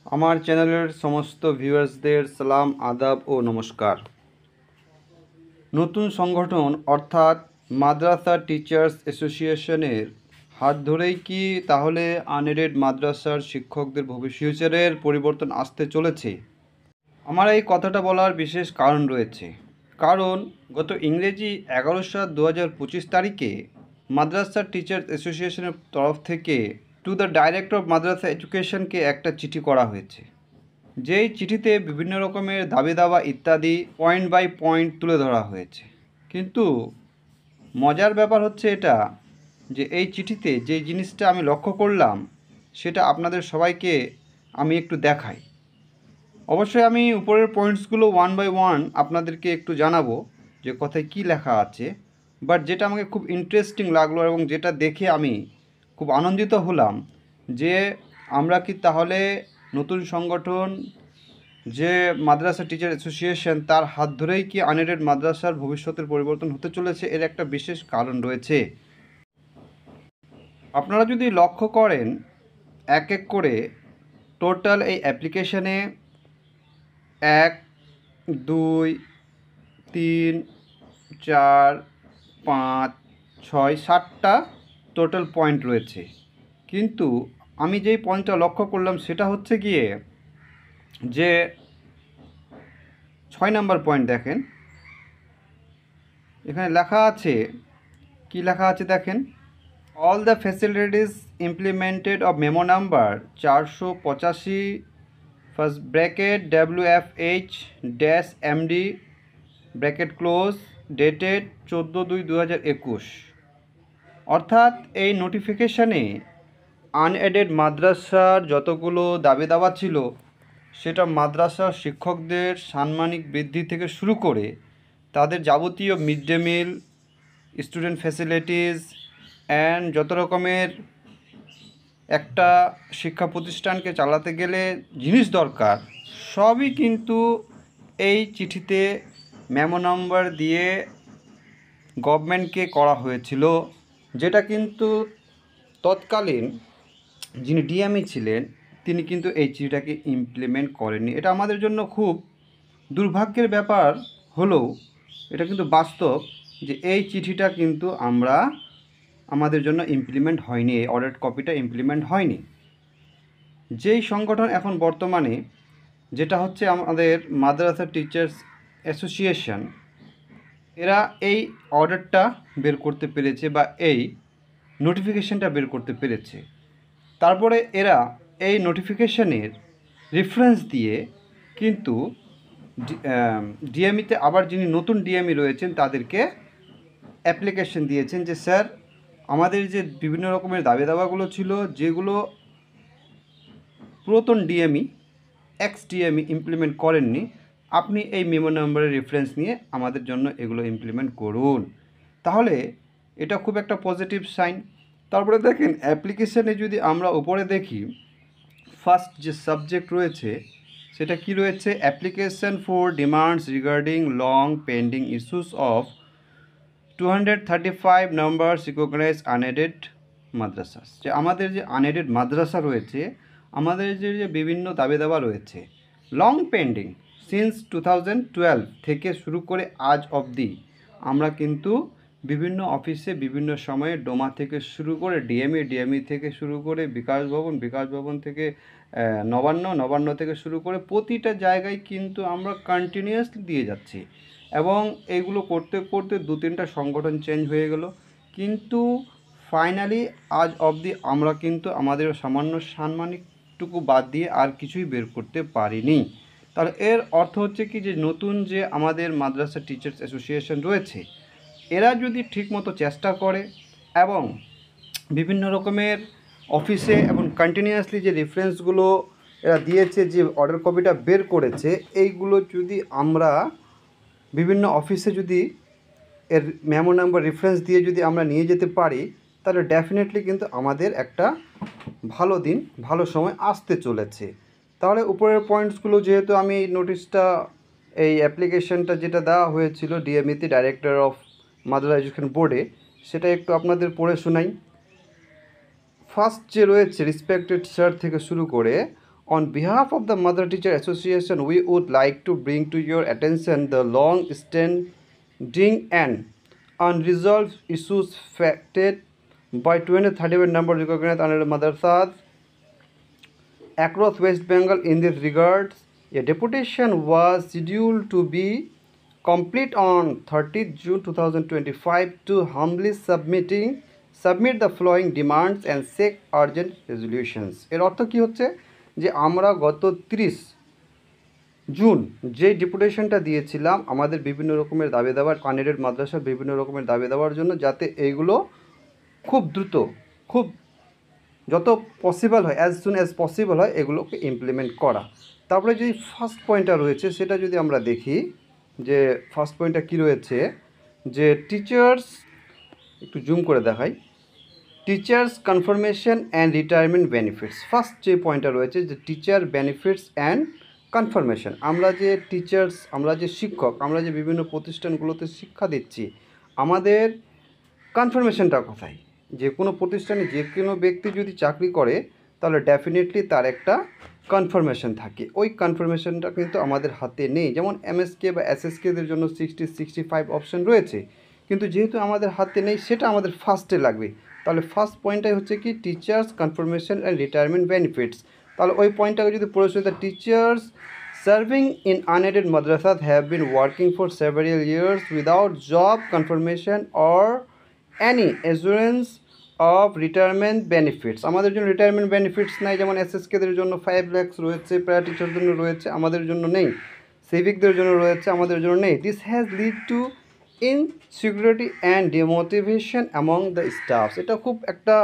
আমার চ্যানেলের সমস্ত ভিউয়ার্সদের সালাম আদাব ও নমস্কার। নতুন সংগঠন অর্থাৎ মাদ্রাসা টিচার্স অ্যাসোসিয়েশনের হাত ধরেই কি তাহলে আনএডেড মাদ্রাসার শিক্ষকদের ফিউচারের পরিবর্তন আসতে চলেছে? আমার এই কথাটা বলার বিশেষ কারণ রয়েছে। কারণ গত ইংরেজি 11/7/2025 তারিখে মাদ্রাসা টিচার্স অ্যাসোসিয়েশনের তরফ থেকে টু দ্য ডাইরেক্টর অফ মাদ্রাসা এডুকেশনকে একটা চিঠি করা হয়েছে, যেই চিঠিতে বিভিন্ন রকমের দাবি দাওয়া ইত্যাদি পয়েন্ট বাই পয়েন্ট তুলে ধরা হয়েছে। কিন্তু মজার ব্যাপার হচ্ছে এটা যে এই চিঠিতে যে জিনিসটা আমি লক্ষ্য করলাম সেটা আপনাদের সবাইকে আমি একটু দেখাই। অবশ্যই আমি উপরের পয়েন্টসগুলো ওয়ান বাই ওয়ান আপনাদেরকে একটু জানাবো যে কথায় কী লেখা আছে, বাট যেটা আমাকে খুব ইন্টারেস্টিং লাগলো এবং যেটা দেখে আমি খুব আনন্দিত হলাম যে আমরা কি তাহলে নতুন সংগঠন যে মাদ্রাসা টিচার অ্যাসোসিয়েশন তার হাত ধরেই কি আনএডেড মাদ্রাসার ভবিষ্যতের পরিবর্তন হতে চলেছে, এর একটা বিশেষ কারণ রয়েছে। আপনারা যদি লক্ষ্য করেন এক এক করে টোটাল এই অ্যাপ্লিকেশানে 1, 2, 3, 4, 5, 6, 7টা টোটাল পয়েন্ট রয়েছে। কিন্তু আমি যেই পয়েন্টটা লক্ষ্য করলাম সেটা হচ্ছে গিয়ে যে 6 নাম্বার পয়েন্ট দেখেন, এখানে লেখা আছে, কি লেখা আছে দেখেন, all the facilities implemented of memo number 485 first bracket WFH-MD bracket close dated 14/2/2021। অর্থাৎ এই নোটিফিকেশানে আনএডেড মাদ্রাসার যতগুলো দাবি দাওয়া ছিল সেটা মাদ্রাসার শিক্ষকদের সাম্মানিক বৃদ্ধি থেকে শুরু করে তাদের যাবতীয় mid day meal, student facilities and যত রকমের একটা শিক্ষা প্রতিষ্ঠানকে চালাতে গেলে জিনিস দরকার সবই কিন্তু এই চিঠিতে মেমো নাম্বার দিয়ে গভর্নমেন্টকে করা হয়েছিল, যেটা কিন্তু তৎকালীন যিনি ডিএমই ছিলেন তিনি কিন্তু এই চিঠিটাকে ইমপ্লিমেন্ট করেননি। এটা আমাদের জন্য খুব দুর্ভাগ্যের ব্যাপার হলেও এটা কিন্তু বাস্তব যে এই চিঠিটা কিন্তু আমাদের জন্য ইমপ্লিমেন্ট হয়নি, এই অর্ডার কপিটা ইমপ্লিমেন্ট হয়নি। যেই সংগঠন এখন বর্তমানে যেটা হচ্ছে আমাদের মাদ্রাসা টিচার্স অ্যাসোসিয়েশন, এরা এই অর্ডারটা বের করতে পেরেছে বা এই নোটিফিকেশানটা বের করতে পেরেছে। তারপরে এরা এই নোটিফিকেশানের রেফারেন্স দিয়ে কিন্তু ডিএমইতে আবার যিনি নতুন ডিএমই রয়েছেন তাদেরকে অ্যাপ্লিকেশন দিয়েছেন যে স্যার আমাদের যে বিভিন্ন রকমের দাবি দাওয়াগুলো ছিল যেগুলো পুরাতন ডিএমই এক্স ডিএমই ইমপ্লিমেন্ট করেননি, আপনি এই মেমো নাম্বারের রেফারেন্স নিয়ে আমাদের জন্য এগুলো ইমপ্লিমেন্ট করুন। তাহলে এটা খুব একটা পজিটিভ সাইন। তারপরে দেখেন অ্যাপ্লিকেশানে যদি আমরা উপরে দেখি ফার্স্ট যে সাবজেক্ট রয়েছে সেটা কি রয়েছে, application for demands regarding long pending issues of 235 numbers recognise unaided madrasas. যে আমাদের যে আনএডেড মাদ্রাসা রয়েছে, আমাদের যে বিভিন্ন দাবি দাবা রয়েছে লং পেন্ডিং সিন্স 2012 থেকে শুরু করে আজ অবধি আমরা কিন্তু বিভিন্ন অফিসে বিভিন্ন সময়ে ডোমা থেকে শুরু করে ডিএমই থেকে শুরু করে বিকাশ ভবন থেকে নবান্ন থেকে শুরু করে প্রতিটা জায়গায় কিন্তু আমরা কন্টিনিউয়াসলি দিয়ে যাচ্ছি এবং এইগুলো করতে করতে 2-3টা সংগঠন চেঞ্জ হয়ে গেল, কিন্তু ফাইনালি আজ অবধি আমরা কিন্তু আমাদের সামান্য সাম্মানিকটুকু বাদ দিয়ে আর কিছুই বের করতে পারিনি। তাহলে এর অর্থ হচ্ছে কি যে নতুন যে আমাদের মাদ্রাসা টিচার্স অ্যাসোসিয়েশন রয়েছে এরা যদি ঠিকমতো চেষ্টা করে এবং বিভিন্ন রকমের অফিসে এবং কন্টিনিউয়াসলি যে রেফারেন্সগুলো এরা দিয়েছে, যে অর্ডার কপিটা বের করেছে, এইগুলো যদি আমরা বিভিন্ন অফিসে যদি এর মেমো নাম্বার রেফারেন্স দিয়ে যদি আমরা নিয়ে যেতে পারি তাহলে ডেফিনেটলি কিন্তু আমাদের একটা ভালো দিন ভালো সময় আসতে চলেছে। তাহলে উপরের পয়েন্টসগুলো যেহেতু আমি এই নোটিশটা এই অ্যাপ্লিকেশনটা যেটা দেওয়া হয়েছিল ডিএমইতে ডাইরেক্টর অফ মাদ্রাসা এডুকেশন বোর্ডে সেটা একটু আপনাদের পড়ে শোনাই। ফার্স্ট যে রয়েছে রেসপেক্টেড স্যার থেকে শুরু করে On behalf of the Mother Teacher Association, we would like to bring to your attention the long-standing and unresolved issues faced by 231 number recognized under madrasas across West Bengal in this regard. A deputation was scheduled to be complete on 30th June 2025 to humbly submit the following demands and seek urgent resolutions. এর অর্থ কী হচ্ছে যে আমরা গত 30 June যে ডেপুটেশনটা দিয়েছিলাম আমাদের বিভিন্ন রকমের দাবি দাবার আনএডেড মাদ্রাসার বিভিন্ন রকমের দাবি দাবার জন্য, যাতে এইগুলো খুব দ্রুত খুব যত পসিবল হয় অ্যাজ সুন অ্যাজ পসিবল হয় এগুলোকে ইমপ্লিমেন্ট করা। তারপরে যে ফার্স্ট পয়েন্টটা রয়েছে সেটা যদি আমরা দেখি যে ফার্স্ট পয়েন্টটা কী রয়েছে, যে টিচার্স, একটু জুম করে দেখাই, teachers confirmation and retirement benefits. First যে পয়েন্টটা রয়েছে যে টিচার বেনিফিটস অ্যান্ড কনফার্মেশন। আমরা যে টিচার্স, আমরা যে শিক্ষক, আমরা যে বিভিন্ন প্রতিষ্ঠানগুলোতে শিক্ষা দিচ্ছি, আমাদের কনফার্মেশনটা কোথায়? যে কোনো প্রতিষ্ঠানে যে কোনো ব্যক্তি যদি চাকরি করে তাহলে ডেফিনেটলি তার একটা কনফার্মেশন থাকে। ওই কনফার্মেশনটা কিন্তু আমাদের হাতে নেই। যেমন এমএসকে বা এসএসকেদের জন্য 60-65 অপশন রয়েছে, কিন্তু যেহেতু আমাদের হাতে নেই সেটা আমাদের ফার্স্টে লাগবে। তাহলে ফার্স্ট পয়েন্টটাই হচ্ছে কি teachers confirmation and retirement benefits. তাহলে ওই পয়েন্টটাকে যদি পড়ে শুনি, the teachers serving in unaided madrasas have been working for several years without job confirmation or any assurance of retirement benefits. আমাদের জন্য রিটায়ারমেন্ট বেনিফিটস নাই, যেমন এসএসকেদের জন্য 5 lakhs রয়েছে, প্যারা টিচারদের জন্য রয়েছে, আমাদের জন্য নেই, সিভিকদের জন্য রয়েছে, আমাদের জন্য নেই। This has lead to insecurity and demotivation among the stuffs. এটা খুব একটা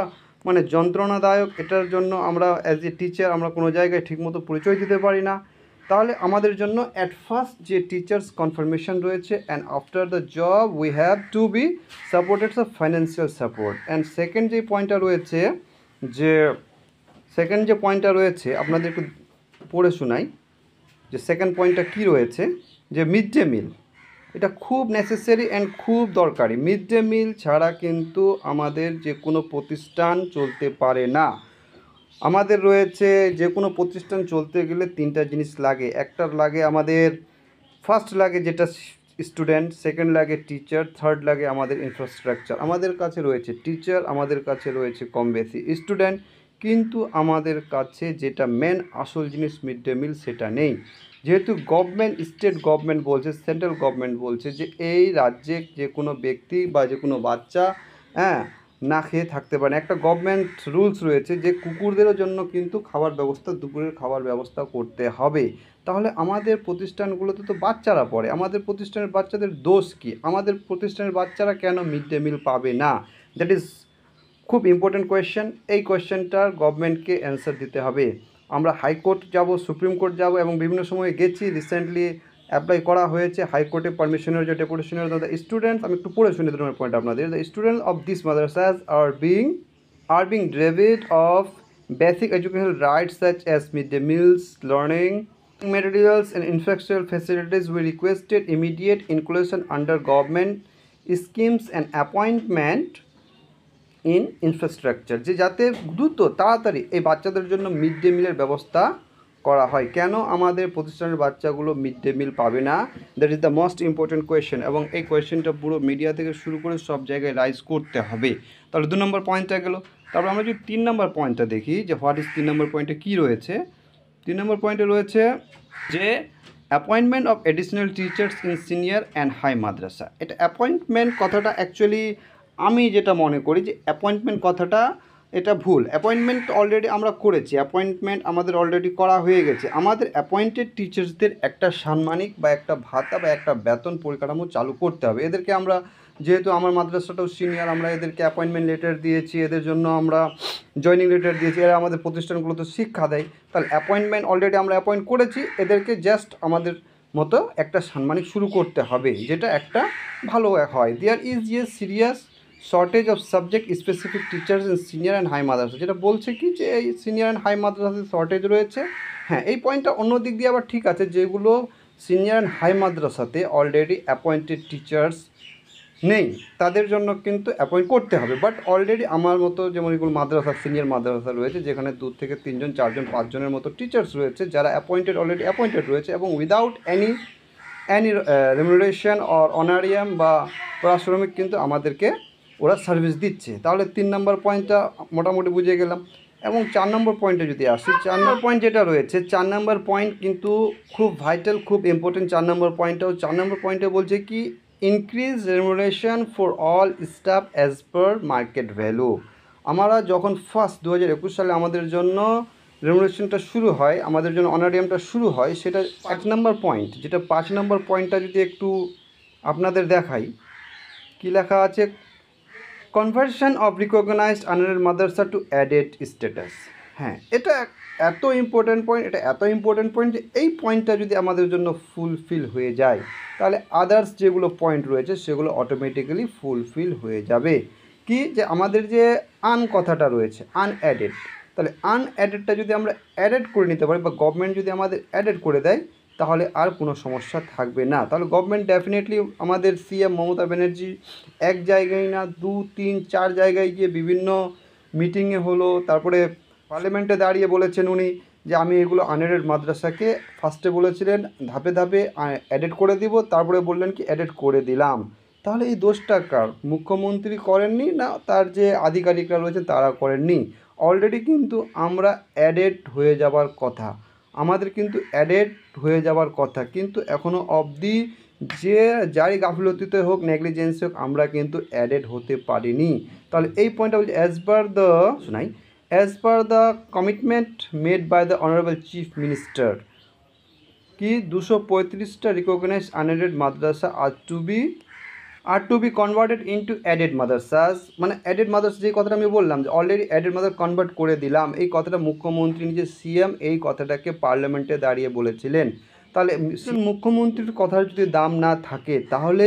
মানে যন্ত্রণাদায়ক। এটার জন্য আমরা অ্যাজ এ টিচার আমরা কোনো জায়গায় ঠিকমতো পরিচয় দিতে পারি না। তাহলে আমাদের জন্য অ্যাট ফার্স্ট যে টিচার্স কনফার্মেশন রয়েছে, and after the job we have to be supported of financial support. And second যে পয়েন্টটা রয়েছে আপনাদের একটু পড়ে শোনাই যে সেকেন্ড পয়েন্টটা কী রয়েছে, যে মিড ডে মিল। এটা খুব নেসেসারি অ্যান্ড খুব দরকারি। মিড ডে মিল ছাড়া কিন্তু আমাদের যে কোনো প্রতিষ্ঠান চলতে পারে না। আমাদের রয়েছে যে কোনো প্রতিষ্ঠান চলতে গেলে 3টা জিনিস লাগে। একটা লাগে আমাদের ফার্স্ট লাগে যেটা স্টুডেন্ট, সেকেন্ড লাগে টিচার, থার্ড লাগে আমাদের ইনফ্রাস্ট্রাকচার। আমাদের কাছে রয়েছে টিচার, আমাদের কাছে রয়েছে কম বেশি স্টুডেন্ট, কিন্তু আমাদের কাছে যেটা মেন আসল জিনিস মিড ডে মিল সেটা নেই। যেহেতু গভর্নমেন্ট, স্টেট গভর্নমেন্ট বলছে, সেন্ট্রাল গভর্নমেন্ট বলছে যে এই রাজ্যে যে কোনো ব্যক্তি বা যে কোনো বাচ্চা না খেয়ে থাকতে পারে। একটা গভর্নমেন্ট রুলস রয়েছে যে কুকুরদেরও জন্য কিন্তু খাবার ব্যবস্থা, দুপুরের খাবার ব্যবস্থা করতে হবে। তাহলে আমাদের প্রতিষ্ঠানগুলোতে তো বাচ্চারা পড়ে, আমাদের প্রতিষ্ঠানের বাচ্চাদের দোষ কী? আমাদের প্রতিষ্ঠানের বাচ্চারা কেন মিড ডে মিল পাবে না? দ্যাট ইজ খুব ইম্পর্টেন্ট কোয়েশ্চেন। এই কোয়েশ্চেনটার গভর্নমেন্টকে অ্যান্সার দিতে হবে। আমরা হাইকোর্ট যাব, সুপ্রিম কোর্ট যাব, এবং বিভিন্ন সময়ে গেছি, রিসেন্টলি অ্যাপ্লাই করা হয়েছে হাইকোর্টে পারমিশনের যে ডেপুটেশনের। দ্য স্টুডেন্টস, আমি একটু পড়ে শুনি তোমার পয়েন্ট আপনাদের। The students of this madrasas are being deprived of basic educational rights such as midday meals, learning materials and infrastructural facilities. We requested immediate inclusion under government schemes and appointment in infrastructure, যে যাতে দ্রুত তাড়াতাড়ি এই বাচ্চাদের জন্য mid day মিলের ব্যবস্থা করা হয়। কেন আমাদের প্রতিষ্ঠানের বাচ্চাগুলো মিড ডে মিল পাবে না? That is the most important question, এবং এই কোয়েশ্চেনটা পুরো মিডিয়া থেকে শুরু করে সব জায়গায় রাইজ করতে হবে। তাহলে 2 নম্বর পয়েন্টটা গেল। তারপর আমরা যদি 3 নম্বর পয়েন্টটা দেখি যে হোয়াট ইজ 3 নম্বর পয়েন্টে কী রয়েছে। 3 নম্বর পয়েন্টে রয়েছে যে appointment of additional teachers in senior and high madrasa. এটা অ্যাপয়েন্টমেন্ট কথাটা অ্যাকচুয়ালি আমি যেটা মনে করি যে অ্যাপয়েন্টমেন্ট কথাটা এটা ভুল। অ্যাপয়েন্টমেন্ট অলরেডি আমরা করেছি, অ্যাপয়েন্টমেন্ট আমাদের অলরেডি করা হয়ে গেছে। আমাদের অ্যাপয়েন্টেড টিচার্সদের একটা সাম্মানিক বা একটা ভাতা বা একটা বেতন পরিকাঠামো চালু করতে হবে। এদেরকে আমরা, যেহেতু আমার মাদ্রাসাটাও সিনিয়র, আমরা এদেরকে অ্যাপয়েন্টমেন্ট লেটার দিয়েছি, এদের জন্য আমরা জয়নিং লেটার দিয়েছি, এরা আমাদের প্রতিষ্ঠানগুলোতে শিক্ষা দেয়। তাহলে অ্যাপয়েন্টমেন্ট অলরেডি আমরা অ্যাপয়েন্ট করেছি, এদেরকে জাস্ট আমাদের মতো একটা সাম্মানিক শুরু করতে হবে, যেটা একটা ভালো হয়। There is a serious shortage of subject specific teachers in senior and high madrasa. যেটা বলছে কি যে এই সিনিয়র অ্যান্ড হাই মাদ্রাসাতে শর্টেজ রয়েছে। হ্যাঁ, এই পয়েন্টটা অন্য দিক দিয়ে আবার ঠিক আছে, যেগুলো সিনিয়র অ্যান্ড হাই মাদ্রাসাতে অলরেডি অ্যাপয়েন্টেড টিচার্স নেই তাদের জন্য কিন্তু অ্যাপয়েন্ট করতে হবে। বাট অলরেডি আমার মতো যেমন এগুলো মাদ্রাসা, সিনিয়র মাদ্রাসা রয়েছে, যেখানে 2 থেকে 3 জন 4 জন 5 জনের মতো টিচার্স রয়েছে যারা অলরেডি অ্যাপয়েন্টেড রয়েছে এবং without any remuneration or honorarium বা পারিশ্রমিক কিন্তু আমাদেরকে ওরা সার্ভিস দিচ্ছে। তাহলে 3 নম্বর পয়েন্টটা মোটামুটি বুঝে গেলাম। এবং 4 নম্বর পয়েন্টে যদি আসি, 4 নম্বর পয়েন্ট যেটা রয়েছে, 4 নম্বর পয়েন্ট কিন্তু খুব ভাইটাল, খুব ইম্পর্টেন্ট। 4 নম্বর পয়েন্টে বলছে কি, increase remuneration for all staff as per market value. আমরা যখন ফার্স্ট 2021 সালে আমাদের জন্য রেমুনারেশনটা শুরু হয়, আমাদের জন্য অনারিয়ামটা শুরু হয়, সেটা 5 নম্বর পয়েন্ট, যেটা 5 নম্বর পয়েন্টটা যদি একটু আপনাদের দেখাই, কি লেখা আছে, conversion of recognised unaided madrasa to aided status. হ্যাঁ, এটা এত ইম্পর্ট্যান্ট পয়েন্ট যে এই পয়েন্টটা যদি আমাদের জন্য ফুলফিল হয়ে যায়, তাহলে আদার্স যেগুলো পয়েন্ট রয়েছে সেগুলো অটোমেটিক্যালি ফুলফিল হয়ে যাবে। কি, যে আমাদের যে কথাটা রয়েছে আনঅ্যাডেড, তাহলে আনঅ্যাডেডটা যদি আমরা অ্যাডেড করে নিতে পারি বা গভর্নমেন্ট যদি আমাদের অ্যাডেড করে দেয়, তাহলে আর কোনো সমস্যা থাকবে না। তাহলে গভর্নমেন্ট ডেফিনেটলি, আমাদের সিএম মমতা ব্যানার্জি এক জায়গায় না 2, 3, 4 জায়গায় গিয়ে বিভিন্ন মিটিংয়ে হলো, তারপরে পার্লামেন্টে দাঁড়িয়ে বলেছেন উনি যে আমি এগুলো আনএডেড মাদ্রাসাকে ফার্স্টে বলেছিলেন ধাপে ধাপে অ্যাডেড করে দিব, তারপরে বললেন কি অ্যাডেড করে দিলাম। তাহলে এই দোষটা কার? মুখ্যমন্ত্রী করেননি না তার যে আধিকারিকরা রয়েছেন তারা করেননি? অলরেডি কিন্তু আমরা অ্যাডেড হয়ে যাবার কথা, আমাদের কিন্তু অ্যাডেড হয়ে যাবার কথা, কিন্তু এখনও অবধি যে যারই গাফিলতিতে হোক, নেগলিজেন্সি হোক, আমরা কিন্তু অ্যাডেড হতে পারিনি। তাহলে এই পয়েন্টটা বলছি, as per the commitment made by the honourable chief minister, কি 235টা recognised unaided madrasa are to be converted into aided madrasas. মানে অ্যাডেড মাদ্রাসা, যে কথাটা আমি বললাম যে অলরেডি অ্যাডেড মাদ্রাসা কনভার্ট করে দিলাম, এই কথাটা মুখ্যমন্ত্রী নিজে সিএম এই কথাটাকে পার্লামেন্টে দাঁড়িয়ে বলেছিলেন। তাহলে মুখ্যমন্ত্রীর কথার যদি দাম না থাকে, তাহলে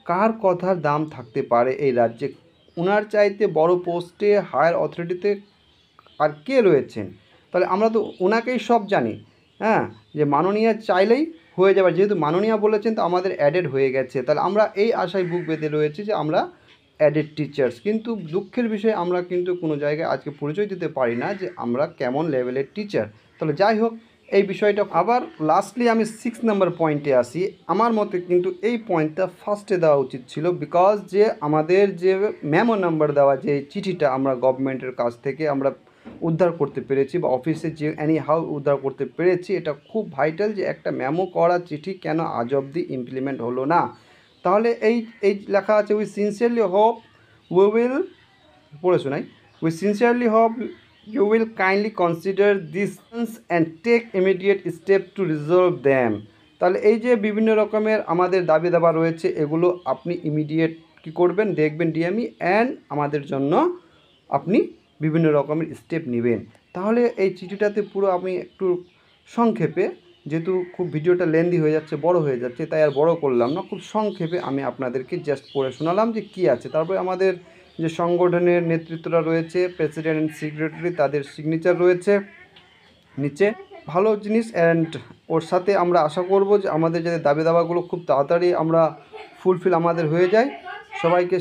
কার কথার দাম থাকতে পারে এই রাজ্যে? ওনার চাইতে বড় পোস্টে, হায়ার অথরিটিতে আর কে রয়েছেন? তাহলে আমরা তো ওনাকেই সব জানি, হ্যাঁ, যে মাননীয় চাইলেই হয়ে যাবে। যেহেতু মাননীয় বলেছেন, তো আমাদের অ্যাডেড হয়ে গেছে। তাহলে আমরা এই আশায় বুক বেঁধে রয়েছি যে আমরা অ্যাডেড টিচার্স। কিন্তু দুঃখের বিষয়ে আমরা কিন্তু কোনো জায়গায় আজকে পরিচয় দিতে পারি না যে আমরা কেমন লেভেলের টিচার। তাহলে যাই হোক, এই বিষয়টা আবার লাস্টলি আমি 6 নম্বর পয়েন্টে আসি। আমার মতে কিন্তু এই পয়েন্টটা ফার্স্টে দেওয়া উচিত ছিল, বিকজ যে আমাদের যে মেমো নাম্বার দেওয়া, যে চিঠিটা আমরা গভর্নমেন্টের কাছ থেকে আমরা উদ্ধার করতে পেরেছি বা অফিসে যে হাউ উদ্ধার করতে পেরেছি, এটা খুব ভাইটাল যে একটা মেমো করা চিঠি কেন আজ অবধি ইমপ্লিমেন্ট হলো না। তাহলে এই লেখা আছে, we sincerely hope we will, পড়ে শোনাই, we sincerely hope you will kindly consider this and take immediate step to resolve them. তাহলে এই যে বিভিন্ন রকমের আমাদের দাবি দাবা রয়েছে, এগুলো আপনি ইমিডিয়েট কী করবেন, দেখবেন ডিএমই, অ্যান্ড আমাদের জন্য আপনি বিভিন্ন রকমের স্টেপ নেবেন। তাহলে এই চিঠিটাতে পুরো আমি একটু সংক্ষেপে, যেহেতু খুব ভিডিওটা লেন্দি হয়ে যাচ্ছে, বড় হয়ে যাচ্ছে, তাই আর বড় করলাম না, খুব সংক্ষেপে আমি আপনাদেরকে জাস্ট পড়ে শোনালাম যে কী আছে। তারপরে আমাদের যে সংগঠনের নেতৃত্বরা রয়েছে, প্রেসিডেন্ট অ্যান্ড সেক্রেটারি, তাদের সিগনেচার রয়েছে নিচে, ভালো জিনিস। অ্যান্ড ওর সাথে আমরা আশা করব যে আমাদের যাতে দাবি দাবাগুলো খুব তাড়াতাড়ি আমরা ফুলফিল আমাদের হয়ে যায়। সবাইকে